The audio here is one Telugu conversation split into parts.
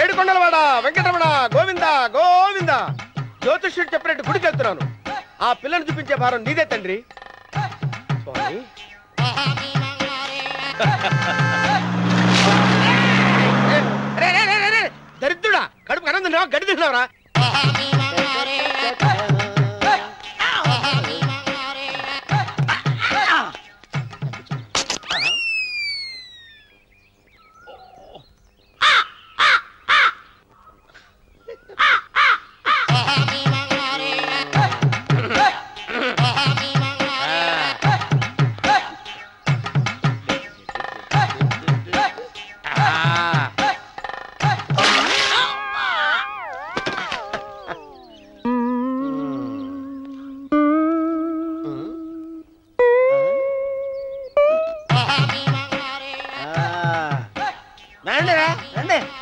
ఏడుకొండలవాడ వెంకటరమణ గోవింద గోవింద. జ్యోతిష్యుడు చెప్పినట్టు గుడికి వెళ్తున్నాను. ఆ పిల్లను చూపించే భారం నీదే తండ్రి. స్వామి దరిద్రుడా, కడుపు అన్నం తిన్నావా గడ్డి తిన్నావరా?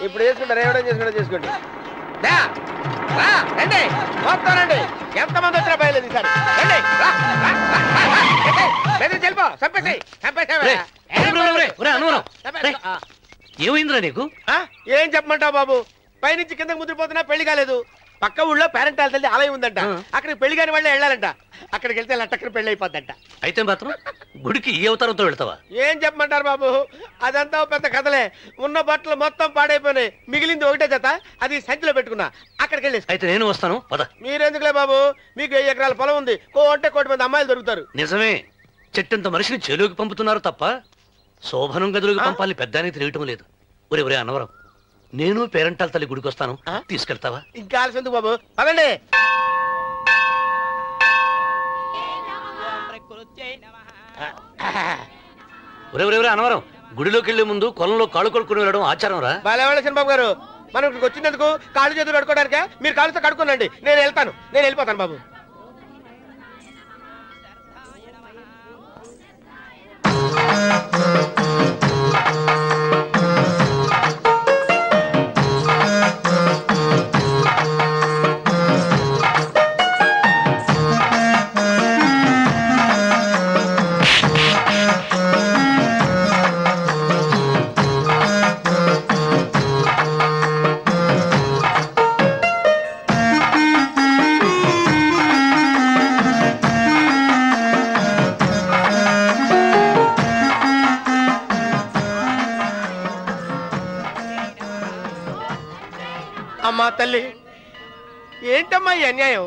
ఇప్పుడు చేసుకుంటారు, ఏమైనా చేసుకోండి. రండి మొత్తం రండి, ఎంతమంది వచ్చినా బయలుదేరి సార్ రండి. చెల్పో చంపేసి ఏమైందిరా నీకు? ఏం చెప్పమంటావు బాబు, పైనుంచి కిందకు ముద్రపోతున్నా పెళ్లి కాలేదు. పక్క ఊళ్ళో పేరెంటాల తల్లి ఆలయం ఉందంట, అక్కడికి పెళ్లి కాని వాళ్ళే వెళ్ళాలంట. అక్కడికి వెళ్తే లట్టక్కన పెళ్లి అయిపోద్దంట. అయితే మాత్రం గుడికి ఈ అవతారంతో వెళ్తావా? ఏం చెప్పమంటారు బాబు, అదంతా పెద్ద కథలే. ఉన్న బట్టలు మొత్తం పాడైపోయినాయి, మిగిలింది ఒకటే జత, అది సంచిలో పెట్టుకున్నా. అక్కడికి వెళ్ళేసి అయితే నేను వస్తాను పద. మీరెందుకులే బాబు, మీకు 10 ఎకరాల పొలం ఉంది, కోటి మంది అమ్మాయిలు దొరుకుతారు. నిజమే, చెట్టంత మనిషిని చెలువుకి పంపుతున్నారు తప్ప శోభనం గదులకు పంపాలని పెద్దానికి తెలియటం లేదు. ఒరే అన్నవరం, నేను పేరెంటాల తల్లి గుడికి వస్తాను, తీసుకెళ్తావా? ఇంకా ఆలస్యం ఎందుకు బాబు, పదండి. ఒరే అన్నవరం, గుడిలోకి వెళ్లే ముందు కొలంలో కాళ్ళు కొడుకుని వెళ్ళడం ఆచారం రా. బాలేవాళ్ళ చంద్రబాబు గారు, మనం ఇక్కడికి వచ్చినందుకు కాళ్ళు చేతులు కడుక్కోవడానికే. మీరు కాళ్ళతో కడుక్కోనండి, నేను వెళ్ళిపోతాను బాబు. అమ్మా తల్లి, ఏంటమ్మా ఈ అన్యాయం?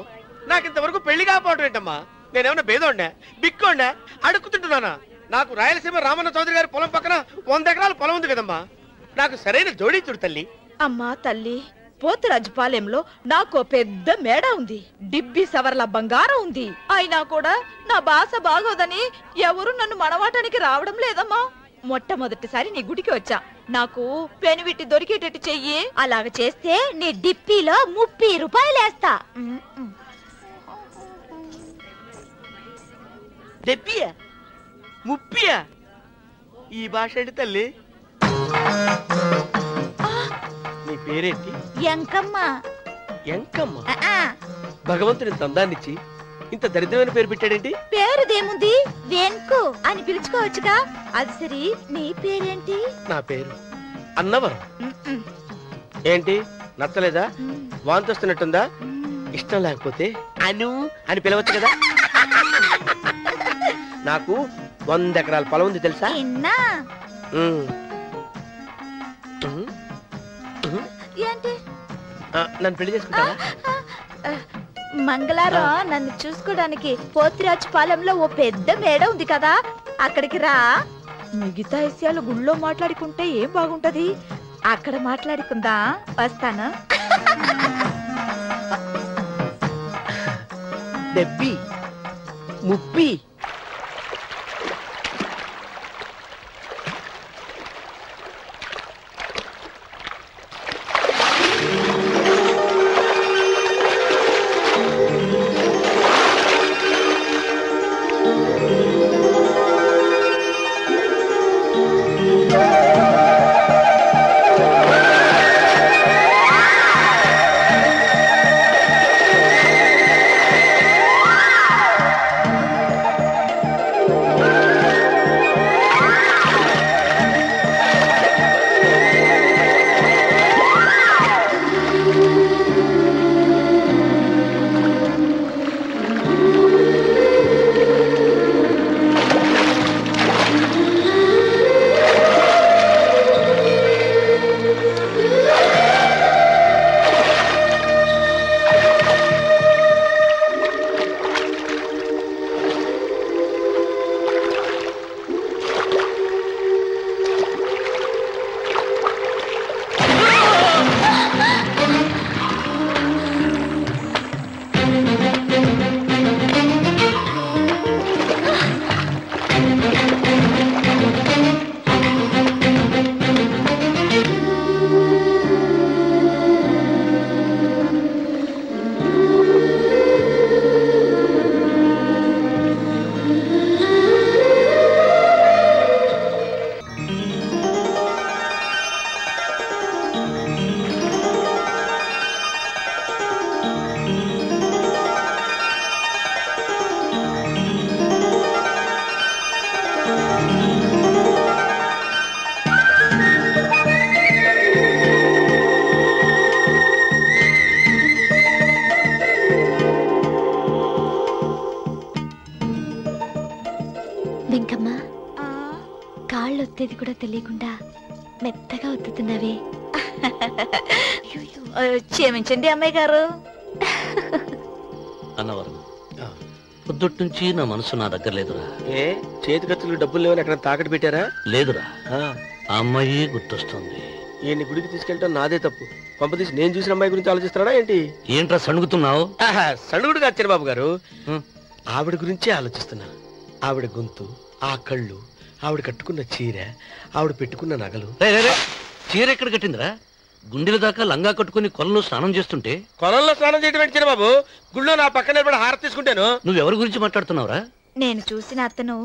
నాకు ఇంతవరకు పెళ్లి కాకపోవడం ఏంటమ్మా? నేనేమన్నా బేదోండా, బిక్కోండా, అడుక్కుతుంటున్నానా? నాకు రాయలసీమ రామన్న చౌదరి గారి పొలం పక్కన 100 ఎకరాల పొలం ఉంది కదమ్మా. నాకు సరైన జోడీ చూడు తల్లి. అమ్మా తల్లి, పోతురాజుపాలెంలో నాకు పెద్ద మేడ ఉంది, డిబ్బి సవర్ల బంగారం ఉంది. అయినా కూడా నా భాష బాగోదని ఎవరు నన్ను మనవాటానికి రావడం లేదమ్మా. మొట్టమొదటిసారి నీ గుడికి వచ్చా, నాకు పెనువిట్టి దొరికేటట్టు చెయ్యి. అలాగ చేస్తే నీ డిప్పీలో 30 రూపాయలు వేస్తా. డెబ్బియా 30? ఈ భాష ఏంటి తల్లి? నీ పేరేంటి? ఎంకమ్మ. ఎంకమ్మ? భగవంతుని తందాన్నిచ్చి ఇంత దరిద్రమైన పేరు పెట్టాడేంటి? పేరుదేముంది, వెంకు అని పిలుచుకోవచ్చుగా. అది సరి, నీ పేరేంటి? నా పేరు అన్నవరం. ఏంటి నచ్చలేదా? వాంతి వస్తున్నట్టుందా? ఇష్టం లేకపోతే అను అని పిలవచ్చు కదా. నాకు 100 ఎకరాల పొలం ఉంది తెలుసా? ఏంటి? నన్ను పెళ్లి చేసుకుంటావా? మంగళారం నన్ను చూసుకోవడానికి పోతిరాజుపాలెంలో ఓ పెద్ద మేడ ఉంది కదా, అక్కడికి రా. మిగతా విషయాలు గుళ్ళో మాట్లాడుకుంటే ఏం బాగుంటది, అక్కడ మాట్లాడుకుందా. వస్తాను. డెబ్బి 30. వెంకమ్మ, కాళ్ళు ఒత్తేది కూడా తెలియకుండా మెత్తగా ఒత్తుతున్నవే. క్షమించండి అమ్మాయి గారు. అన్నవరం, పొద్దుటి నుంచి నా మనసు నా దగ్గర లేదురా. ఏ చేతికత్తులు డబ్బులు లేవని ఎక్కడ తాకట్టు పెట్టారా? లేదురా, ఆ అమ్మాయి గుర్తొస్తుంది. ఈయన్ని గుడికి తీసుకెళ్ళటం నాదే తప్పు. పంపదీసి నేను చూసిన అమ్మాయి గురించి ఆలోచిస్తున్నాడా ఏంటి? ఏంట్రా సణుగుతున్నావు? సణుగుడు కాదు చిరబాబు గారు, ఆవిడ గురించే ఆలోచిస్తున్నా. ఆవిడ గొంతు, ఆ కళ్ళు, ఆవిడ కట్టుకున్న చీర, ఆవిడ పెట్టుకున్న నగలు. చీర ఎక్కడ కట్టిందిరా? గుండెల దాకా లంగా కట్టుకుని కొలంలో స్నానం చేస్తుంటే. కొలంలో స్నానం చేయడం ఏంటి చిరబాబు? గుళ్ళో నా పక్కన హారతి తీసుకుంటాను. నువ్వెవరి గురించి మాట్లాడుతున్నావురా? నేను చూసిన అతను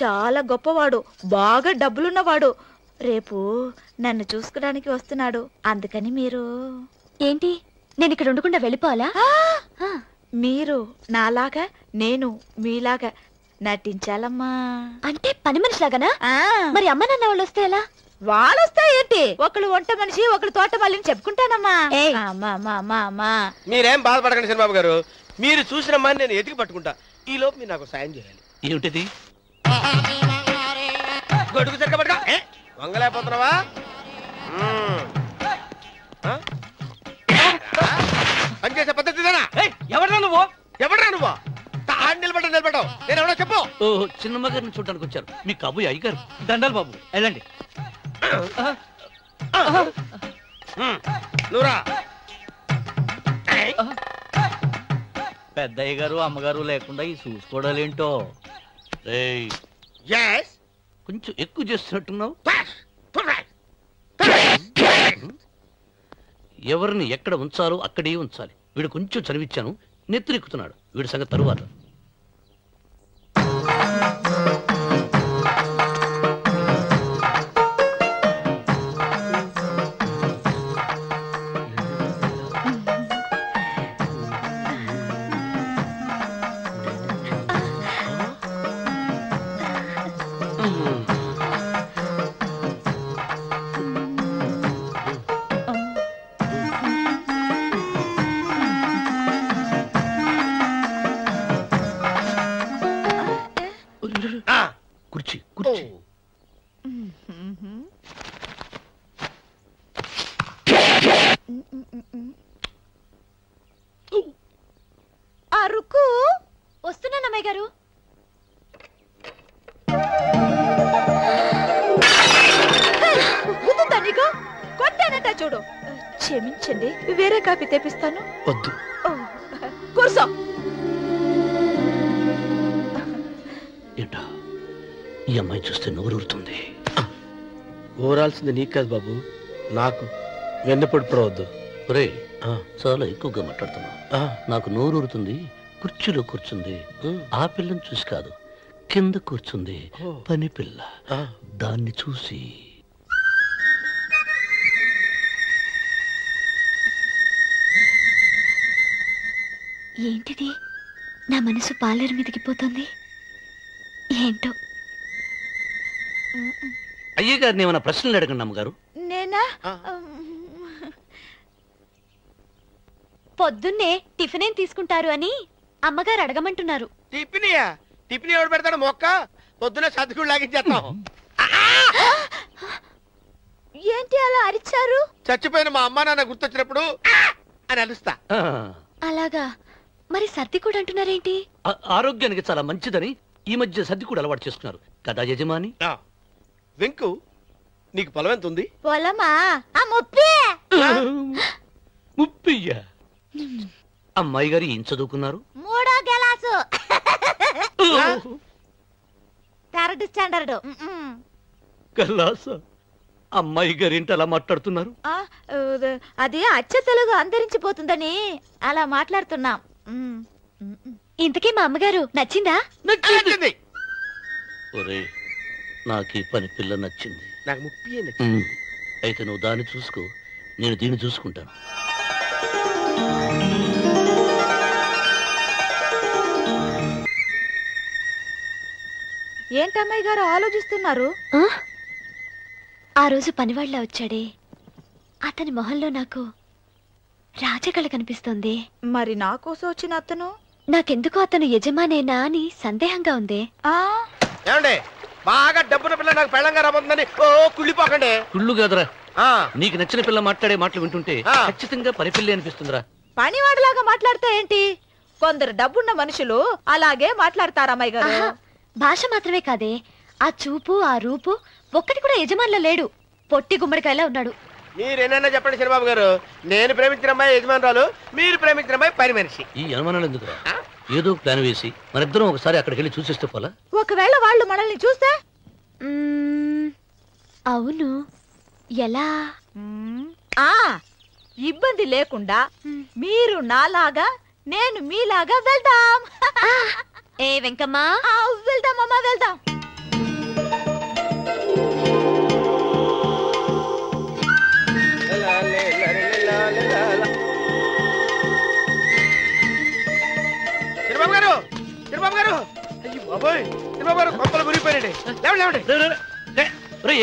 చాలా గొప్పవాడు, బాగా డబ్బులున్నవాడు. రేపు నన్ను చూసుకోడానికి వస్తున్నాడు. అందుకని మీరు ఏంటి, నేను ఇక్కడ ఉండకుండా వెళ్ళిపోవాలా? మీరు నాలాగా, నేను మీలాగా నటించాలమ్మా. అంటే పని మనిషిలాగానా? మరి అమ్మ నాన్న వాళ్ళు వస్తే ఎలా? వాళ్ళు వస్తాయేంటి? ఒకళ్ళు వంట మనిషి, ఒకళ్ళు తోట మళ్ళీ చెప్పుకుంటానమ్మా. మీరేం బాధపడకండి చంద్రబాబు గారు. మీరు చూసిన అమ్మాయిని నేను ఎతికి పట్టుకుంటా. ఈ లోపు మీరు నాకు సాయం చేయాలి. ఏమిటిది? గొడుగు సరిగ్గా పట్టుకో. వంగలేకపోతున్నావా? పనిచేసే పద్ధతి ఎవడరా నువ్వు? నిలబడ్డావు. నేను ఎవడో చెప్పు. చిన్నమ్మ గారిని చూడడానికి వచ్చారు. మీ కాబోయే అయ్యగారు. దండాలు బాబు, వెళ్ళండి. నువ్వురా. పెద్దయ్య గారు అమ్మగారు లేకుండా ఈ చూసుకోవడాలేంటో. కొంచెం ఎక్కువ చేస్తున్నట్టున్నావు. ఎవరిని ఎక్కడ ఉంచాలో అక్కడే ఉంచాలి. వీడు కొంచెం చదివిచ్చాను, నెత్తిరెక్కుతున్నాడు. వీడి సంగతి తరువాత. కుర్చీ కుర్చీ. అరుకు వస్తున్నానమ్మాయి గారు. కొట్టానట చూడు. క్షమించండి, వేరే కాపీ తెప్పిస్తాను. వద్దు. కూర్చో. ఏంటా ఈ అమ్మాయి చూస్తే నోరూరుతుంది. ఊరాల్సింది నీకు కాదు బాబు, నాకు. వెన్నపొడి పడవద్దు. ఒరే, చాలా ఎక్కువగా మాట్లాడుతున్నా. నాకు నోరూరుతుంది. కుర్చీలో కూర్చుంది. ఆ పిల్లని చూసి కాదు, కింద కూర్చుంది పని పిల్ల. దాన్ని చూసి. ఏంటిది? నా మనసు పాలేరు మీదకి పోతుంది. ఏంటో. అయ్య గారిని ఏమైనా ప్రశ్నలు అడగండి అమ్మగారు. నేనా? పొద్దున్నే టిఫిన్ ఏం తీసుకుంటారు అని అమ్మగారు అడగమంటున్నారు. టిఫినియా? టిఫిన్ ఎవడు పెడతాడు? మొక్క పొద్దున్న సర్దుకుడు లాగించేస్తాం. ఏంటి అలా అరిచారు? చచ్చిపోయిన మా అమ్మ నాన్న గుర్తొచ్చినప్పుడు అని అలుస్తా. అలాగా? మరి సర్ది కూడా అంటున్నారేంటి? ఆరోగ్యానికి చాలా మంచిదని ఈ మధ్య సర్ది కూడా అలవాటు చేసుకున్నారు కదా యజమాని. వెంకు, నీకు పొలం ఎంత ఉంది? పొలమా? ముప్పయ్యా. అమ్మాయి గారు ఏం చదువుకున్నారు? 3వ క్లాసు, 3rd స్టాండర్డ్. కలాసా. అమ్మాయి గారు ఏంటి అలా మాట్లాడుతున్నారు? అది అచ్చ తెలుగు అంతరించిపోతుందని అలా మాట్లాడుతున్నాం. ఇంతకీ మా అమ్మగారు నచ్చిందా? నచ్చింది. ఒరే, నాకు ఈ పని పిల్ల నచ్చింది. నాకు 30 నచ్చింది. అయితే నువ్వు దాన్ని చూసుకో, నేను దీన్ని చూసుకుంటాను. ఏంటమ్మాయి గారు ఆలోచిస్తున్నారు? ఆ రోజు పనివాళ్ళ వచ్చాడే, అతని మొహంలో నాకు రాజకళ కనిపిస్తోంది. మరి నా కోసం వచ్చిన అతను? నాకెందుకో అతను యజమానేనా అని సందేహంగా ఉంది. ఏమండి, బాగా డబ్బున పిల్ల నాకు పెళ్ళంగా రాబోతుందని కుళ్ళిపోకండి. కుళ్ళు కాదురా, నీకు నచ్చిన పిల్ల మాట్లాడే మాటలు వింటుంటే ఖచ్చితంగా పని పిల్లి అనిపిస్తుందిరా. పనివాడిలాగా మాట్లాడతా ఏంటి? కొందరు డబ్బున్న మనుషులు అలాగే మాట్లాడతారమ్మాయి గారు. భాష మాత్రమే కాదే, ఆ చూపు ఆ రూపు ఒక్కటి కూడా యజమానిలో లేడు. పొట్టి గుమ్మడికాయలా ఉన్నాడు. మీరేనన్నా చెప్పండి చంద్రబాబు గారు, నేను ప్రేమించిన అమ్మాయి యజమానురాలు, మీరు ప్రేమించిన అమ్మాయి పని మనిషి. ఈ అనుమానాలు ఎందుకురా? ఏదో ప్లాన్ వేసి మనిద్దరం ఒకసారి అక్కడికి వెళ్ళి చూసేస్తే పోలా? ఒకవేళ వాళ్ళు మనల్ని చూస్తే? అవును, ఎలా? ఇబ్బంది లేకుండా మీరు నాలాగా నేను మీలాగా వెళ్దాం. ఏ వెంకమ్మా, వెళ్దాం అమ్మా, వెళ్దాం. చంద్రబాబు గారు, చంద్రబాబు గారు, అయ్యో బాబోయ్, చంద్రబాబు గారు కొంపలు మురిగిపోయారండి.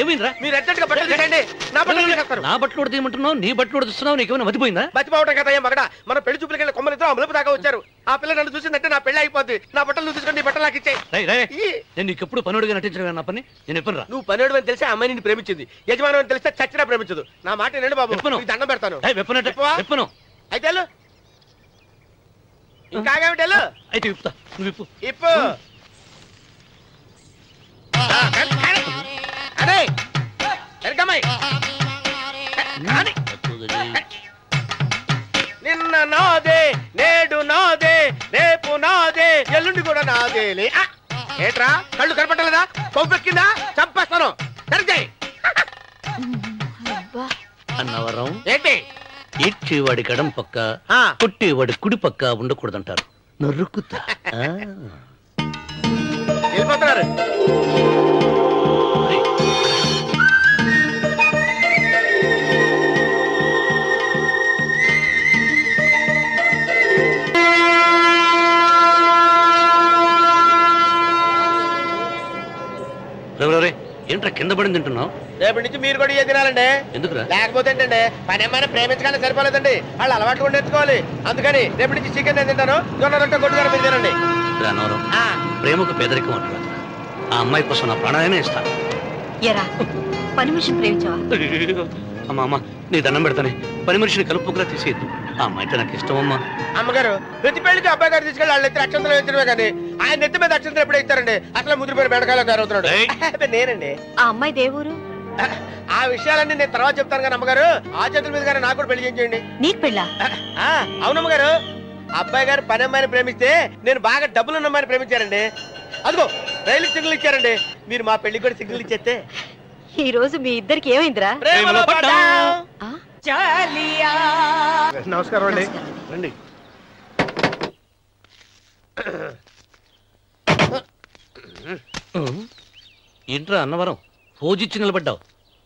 ఏమైందిరా? మీరు అర్జెంట్గా బట్టలు తీసేయండి. నా బట్టలు తీసేస్తారు. నా బట్టలు ఉడతీయమంటున్నావు, నీ బట్టలు ఉడుతున్నావు, నీకేమైనా మతిపోయిందా? మర్చిపోవటం కదా ఏం మగడ, మన పెళ్లి చూపులకి వెళ్ళి కొమ్మలితో అమలుపు దాకా వచ్చారు. ఆ పిల్ల నన్ను చూసిందంటే నా పెళ్లి అయిపోద్ది. నా బట్టలు నువ్వు తీసుకొని నీ బట్టలు నాకు ఇచ్చేయి. నేను నీకు ఎప్పుడు పనుడిగా నటించడం నా పని. నేను ఎప్పుడు రా? నువ్వు పనుడు అని తెలిసి ఆ అమ్మాయి నిన్ను ప్రేమించింది, యజమాని అని తెలిస్తే చచ్చినా ప్రేమించదు. నా మాట నేను బాబు, నీకు దండం పెడతాను. విప్పను అయితే ఇంకాగేమిటి వెళ్ళు. అయితే విప్పుతా, నువ్వు విప్పు. ఇప్పు. అదే నిన్న నాదే, నేడు నాదే, రేపు నాదే, ఎల్లుండి కూడా నాదేలే. ఏట్రా కళ్ళు కనపట్టలేదా? కొవ్వెక్కిందా? చంపేస్తాను. సరిచేయి. అన్నవరం ఏంటి? ఇచ్చేవాడి గడం పక్క, కొట్టేవాడి కుడి పక్క ఉండకూడదంటారు. నరుక్కుతా. వెళ్ళిపోతున్నారు. ఏంట్రా కింద పడింది తింటున్నావు? రేపటి నుంచి మీరు కూడా ఏ తినాలండి. ఎందుకురా? లేకపోతే ఏంటండి, పని ఏమైనా ప్రేమించగానే సరిపోలేదండి, వాళ్ళు అలవాటు కూడా నేర్చుకోవాలి. అందుకని రేపటి నుంచి చికెన్ నేను తింటాను, జొన్న రొట్టె కొట్టుగానే మీరు తినండి. అన్నవరం, ప్రేమకు పేదరికం అంటారు. ఆ అమ్మాయి కోసం నా ప్రాణాయనే ఇస్తాను. పని మనిషిని ప్రేమించావా? అమ్మా అమ్మ, నీ దండం పెడతానే, పని మనిషిని కలుపుకులా తీసేయద్దు. ఆ అమ్మాయి నాకు ఇష్టం అమ్మా. అమ్మగారు, ప్రతి పెళ్లికి అబ్బాయి గారు తీసుకెళ్ళి వాళ్ళు ఎత్తి అక్షంతలు వేయించడమే కానీ ఆయన నెత్తి మీద అక్షంతలు ఎప్పుడు ఇస్తారండి? అసలు ముదిరిపోయిన బెడకాయలో తయారవుతున్నాడు. నేనండి. ఆ అమ్మాయి దేవురు. ఆ విషయాలన్నీ నేను తర్వాత చెప్తాను కానీ అమ్మగారు, ఆ చేతుల మీద గారు నాకు కూడా పెళ్లి చేయండి. నీకు పెళ్ళా? అవునమ్మగారు, అబ్బాయి గారు పని అమ్మాయిని ప్రేమిస్తే నేను బాగా డబ్బులున్న అమ్మాయిని ప్రేమించారండి. అదిగో రైలు సిగ్నల్ ఇచ్చారండి. మీరు మా పెళ్లికి కూడా సిగ్నల్ ఇచ్చేస్తే. ఈ రోజు మీ ఇద్దరికి ఏమైందిరా? నమస్కారం అండి. రండి. ఏంట్రా అన్నవరం, పోజిచ్చి నిలబడ్డావు?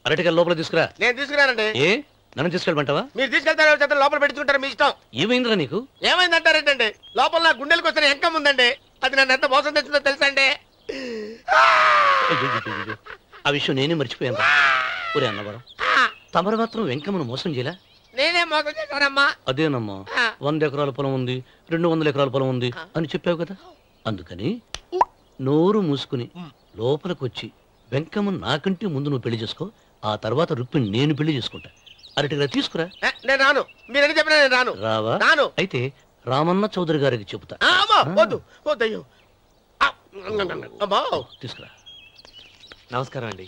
అరటిగా లోపల తీసుకురా. నేను తీసుకురానండి. ఏ నన్ను తీసుకెళ్ళమంటావా? మీరు తీసుకెళ్తారు, లోపల పెట్టుకుంటారు, మీ ఇష్టం. ఏమైందిరా నీకు? ఏమైందంటారేంటండి? లోపల నా గుండెలకు వచ్చిన ఎంకం ఉందండి, అది నన్ను ఎంత మోసం తెచ్చిందో తెలుసా అండి? ఆ విషయం నేనే మర్చిపోయాను. ఒరే అన్నవరం, తమరు మాత్రం వెంకమ్మను మోసం చేయలా? నేనే మోసం చేశానమ్మా. అదేనమ్మా, 100 ఎకరాల పొలం ఉంది, 200 ఎకరాల పొలం ఉంది అని చెప్పావు కదా. అందుకని నోరు మూసుకుని లోపలికి వచ్చి వెంకమ్మను నాకంటే ముందు నువ్వు పెళ్లి చేసుకో. ఆ తర్వాత రుక్మిణి నేను పెళ్లి చేసుకుంటా. అరటిగా తీసుకురా. నేను రాను. మీరని చెప్పినా నేను రాను. రావా? రాను. అయితే రామన్న చౌదరి గారికి చెబుతా. వద్దు వద్దయ్యో. తీసుకురా. నమస్కారం అండి.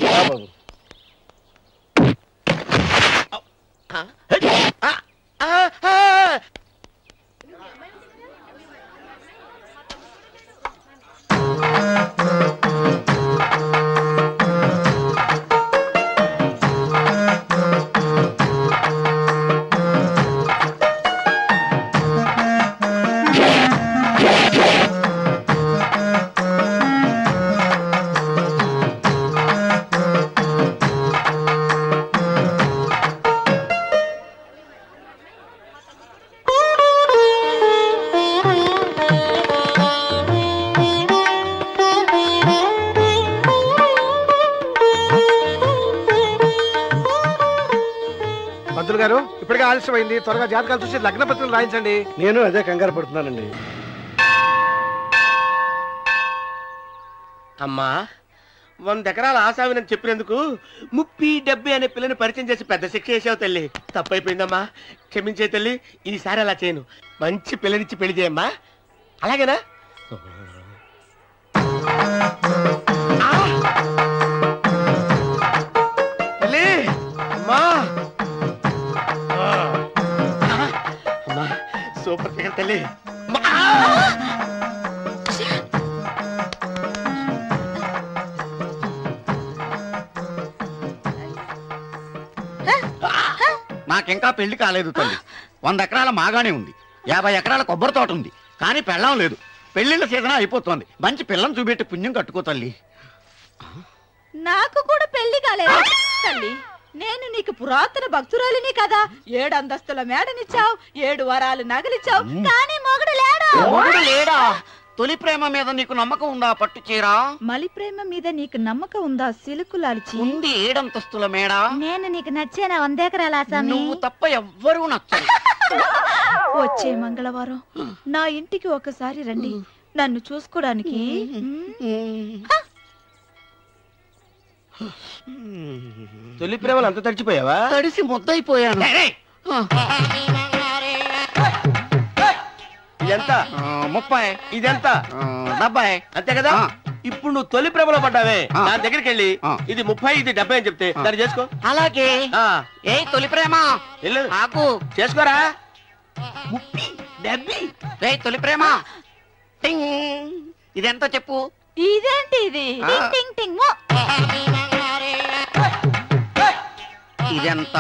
గారు ఇప్పటికే ఆలస్యమైంది, త్వరగా జాతకాలు చూసి లగ్న పత్రికలు రాయించండి. నేను అదే కంగారు పడుతున్నానండి. అమ్మా 100 ఎకరాల ఆశావినని చెప్పినందుకు 30-70 అనే పిల్లని పరిచయం చేసి పెద్ద శిక్ష చేసావు తల్లి. తప్పైపోయిందమ్మా, క్షమించే తల్లి. ఈసారి అలా చేయను, మంచి పిల్లనిచ్చి పెళ్లి చేయమ్మా. అలాగేనా? తల్లి అమ్మా, అమ్మా సూపర్ ఫిగర్ తల్లి. నాకింకా పెళ్లి కాలేదు తల్లి. 100 ఎకరాల మాగానే ఉంది, 50 ఎకరాల కొబ్బరి తోట ఉంది, కానీ పెళ్ళం లేదు. పెళ్లిళ్ళ సీజన్ అయిపోతుంది. మంచి పిల్లని చూపెట్టి పుణ్యం కట్టుకో తల్లి. నాకు కూడా పెళ్లి కాలేదు తల్లి. నేను నీకు పురాతన భక్తురాలిని కదా. 7 అంతస్తుల మేడనిచ్చావు, 7 వరాలు నగలిచ్చావు, కానీ మొగుడు లేడా? తొలి ప్రేమ మీద నీకు నమ్మకం ఉందా? పట్టు చీరా. మలి ప్రేమ మీద నీకు నమ్మకం ఉందా? సిలుకులాల్చి ఉంది 7 అంతస్తుల మేడ. నేను నీకు నచ్చేనా 100 ఎకరాల ఆసామి? నువ్వు తప్ప ఎవ్వరూ నచ్చరు. వచ్చే మంగళవారం నా ఇంటికి ఒకసారి రండి, నన్ను చూసుకోవడానికి. తొలి ప్రేమలు అంత తడిచిపోయావా? తడిసి ముద్దయిపోయాను. ఇదెంత? 30. ఇదెంత? 70. అంతే కదా. ఇప్పుడు నువ్వు తొలి ప్రేమలో పడ్డావే, దాని దగ్గరికి వెళ్ళి ఇది 30 ఇది 70 అని చెప్తే దాన్ని చేసుకో. అలాగే. ఏ తొలి ప్రేమ వెళ్ళు, ఆకు చేసుకోరా. 30 70. ఏ తొలి ప్రేమ టింగ్, ఇదెంత చెప్పు. ఇదేంటి ఇది? టింగ్ టింగ్ టింగ్ మో. ఇదెంత?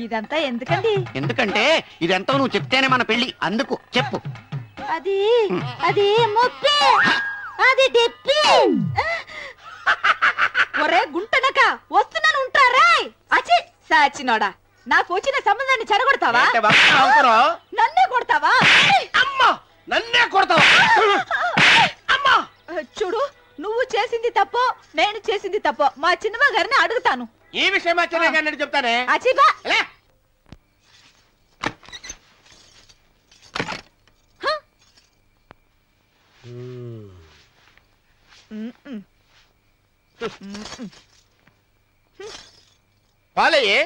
ఇదంతా ఎందుకండి? ఎందుకంటే ఇదెంతో నువ్వు చెప్తేనే మన పెళ్లి, అందుకు చెప్పు. అది అది 30, అది 70. ఒరే గుంటనక, వస్తున్నాను ఉంటారా? అచి సాచినోడా, నాకు వచ్చిన సంబంధాన్ని చెడగొడతావా? నన్నే కొడతావా? అమ్మా నన్నే కొడతావా? అమ్మా చూడు, నువ్వు చేసింది తప్పో నేను చేసింది తప్పో మా చిన్నమ్మ గారిని అడుగుతాను. ఈ విషయం మా చిన్న గారిని చెప్తానే. అచిబా పాలయ్యే.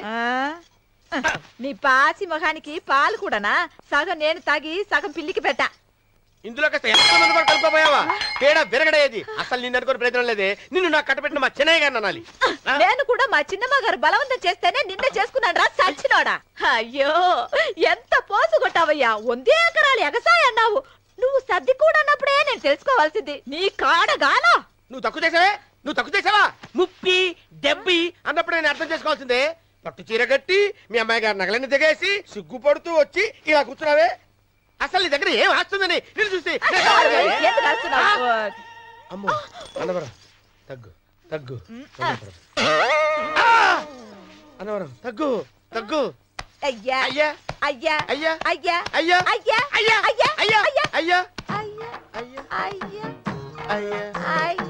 నీ పాసి మొహానికి పాలు కూడానా? సగం నేను తాగి సగం పిల్లికి పెట్టా. ఇందులో కాస్త ఎంతమంది కూడా కలుపుకోపోయావా? పేడ విరగడేది. అసలు నిన్ను అనుకుని ప్రయత్నం లేదే. నిన్ను నాకు కట్టబెట్టిన మా చిన్నయ్య గారిని అనాలి. నేను కూడా మా చిన్నమ్మ గారు బలవంతం చేస్తేనే నిన్న చేసుకున్నాను రా సచ్చినోడా. అయ్యో ఎంత పోసు కొట్టావయ్యా. 100 ఎకరాలు ఎగసాయ అన్నావు. నువ్వు సర్ది కూడా అన్నప్పుడే నేను తెలుసుకోవాల్సింది. నీ కాడగానా? నువ్వు తక్కువ చేసావే, నువ్వు తక్కువ చేసావా? 30 70 అన్నప్పుడు నేను అర్థం చేసుకోవాల్సిందే. పట్టు చీర కట్టి మీ అమ్మాయి గారు నగలని దిగేసి సిగ్గుపడుతూ వచ్చి ఇలా కూర్చున్నావే. అసలు నీ దగ్గర ఏం వస్తుందని నేను చూసి. అమ్మో అన్నవరం తగ్గు తగ్గు, అన్నవరం తగ్గు తగ్గు. అయ్యా అయ్యా అయ్యా అయ్యా అయ్యా అయ్యా అయ్యా అయ్యా అయ్యా అయ్యా అయ్యా అయ్యా అయ్యా అయ్యా అయ్యా అయ్యా అయ్యా